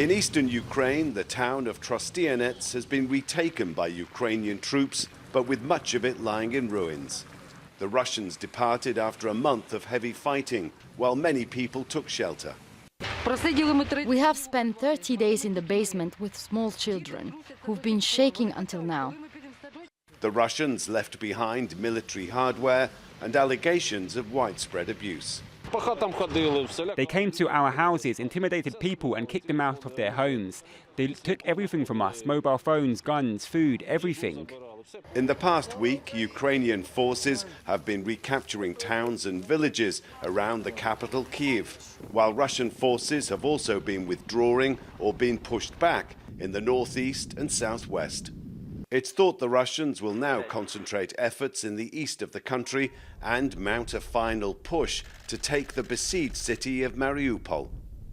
In eastern Ukraine, the town of Trostianets has been retaken by Ukrainian troops, but with much of it lying in ruins. The Russians departed after a month of heavy fighting, while many people took shelter. We have spent 30 days in the basement with small children, who've been shaking until now. The Russians left behind military hardware and allegations of widespread abuse. They came to our houses, intimidated people and kicked them out of their homes. They took everything from us, mobile phones, guns, food, everything. In the past week, Ukrainian forces have been recapturing towns and villages around the capital, Kyiv, while Russian forces have also been withdrawing or been pushed back in the northeast and southwest. It's thought the Russians will now concentrate efforts in the east of the country and mount a final push to take the besieged city of Mariupol.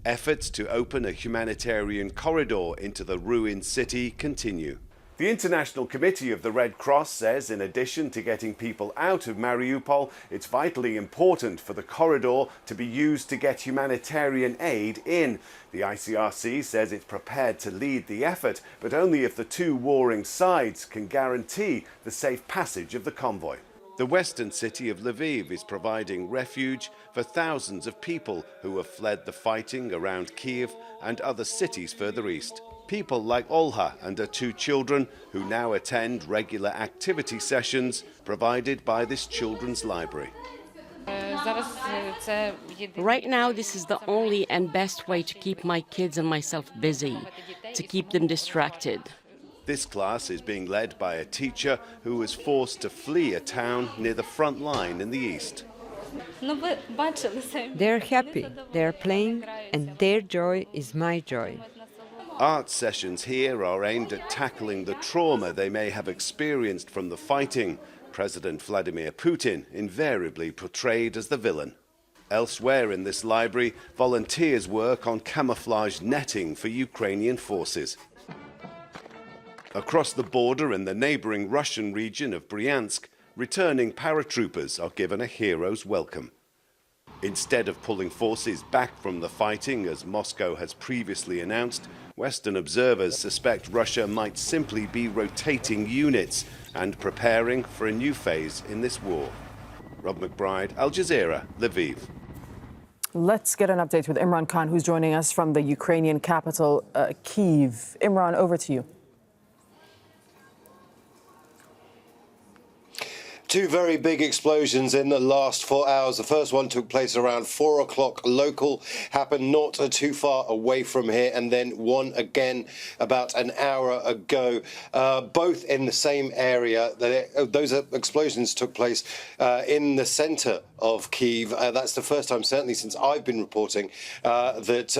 Efforts to open a humanitarian corridor into the ruined city continue. The International Committee of the Red Cross says in addition to getting people out of Mariupol, it's vitally important for the corridor to be used to get humanitarian aid in. The ICRC says it's prepared to lead the effort, but only if the two warring sides can guarantee the safe passage of the convoy. The western city of Lviv is providing refuge for thousands of people who have fled the fighting around Kyiv and other cities further east. People like Olha and her two children who now attend regular activity sessions provided by this children's library. Right now, this is the only and best way to keep my kids and myself busy, to keep them distracted. This class is being led by a teacher who was forced to flee a town near the front line in the east. They're happy, they're playing, and their joy is my joy. Art sessions here are aimed at tackling the trauma they may have experienced from the fighting. President Vladimir Putin invariably portrayed as the villain. Elsewhere in this library, volunteers work on camouflage netting for Ukrainian forces. Across the border in the neighboring Russian region of Bryansk, returning paratroopers are given a hero's welcome. Instead of pulling forces back from the fighting, as Moscow has previously announced, Western observers suspect Russia might simply be rotating units and preparing for a new phase in this war. Rob McBride, Al Jazeera, Lviv. Let's get an update with Imran Khan, who's joining us from the Ukrainian capital, Kyiv. Imran, over to you. Two very big explosions in the last 4 hours. The first one took place around 4 o'clock local, happened not too far away from here, and then one again about an hour ago, both in the same area. Those explosions took place in the center of Kyiv. That's the first time, certainly since I've been reporting, that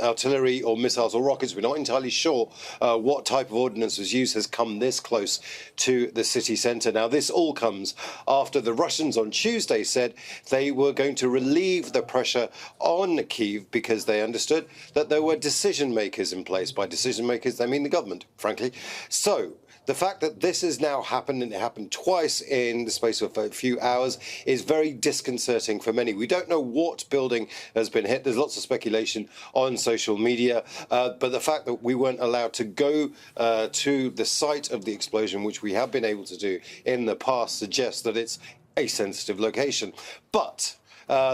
artillery or missiles or rockets, we're not entirely sure what type of ordnance was used, has come this close to the city center. Now, this all comes after the Russians on Tuesday said they were going to relieve the pressure on Kyiv because they understood that there were decision makers in place. By decision makers, they mean the government, frankly. So the fact that this has now happened, and it happened twice in the space of a few hours, is very disconcerting for many. We don't know what building has been hit. There's lots of speculation on social media, but the fact that we weren't allowed to go to the site of the explosion, which we have been able to do in the past, suggests that it's a sensitive location. But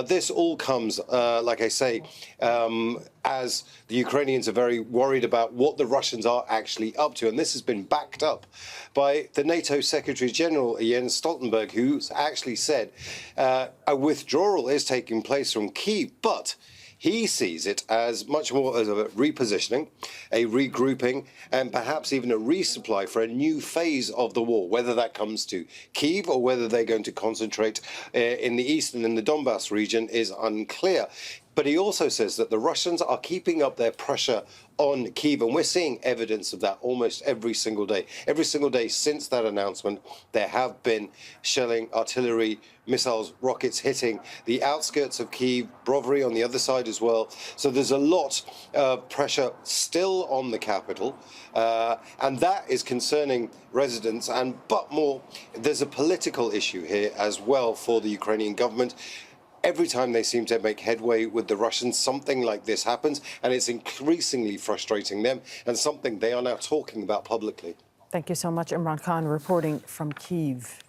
this all comes, like I say, as the Ukrainians are very worried about what the Russians are actually up to. And this has been backed up by the NATO Secretary General, Jens Stoltenberg, who's actually said a withdrawal is taking place from Kyiv, but he sees it as much more as a repositioning, a regrouping, and perhaps even a resupply for a new phase of the war. Whether that comes to Kyiv or whether they're going to concentrate in the east and in the Donbass region is unclear. But he also says that the Russians are keeping up their pressure on Kyiv, and we're seeing evidence of that almost every single day. Every single day since that announcement, there have been shelling, artillery, missiles, rockets hitting the outskirts of Kyiv, Brovary on the other side as well. So there's a lot of pressure still on the capital, and that is concerning residents. But more, there's a political issue here as well for the Ukrainian government. every time they seem to make headway with the Russians, something like this happens, and it's increasingly frustrating them and something they are now talking about publicly. Thank you so much, Imran Khan, reporting from Kyiv.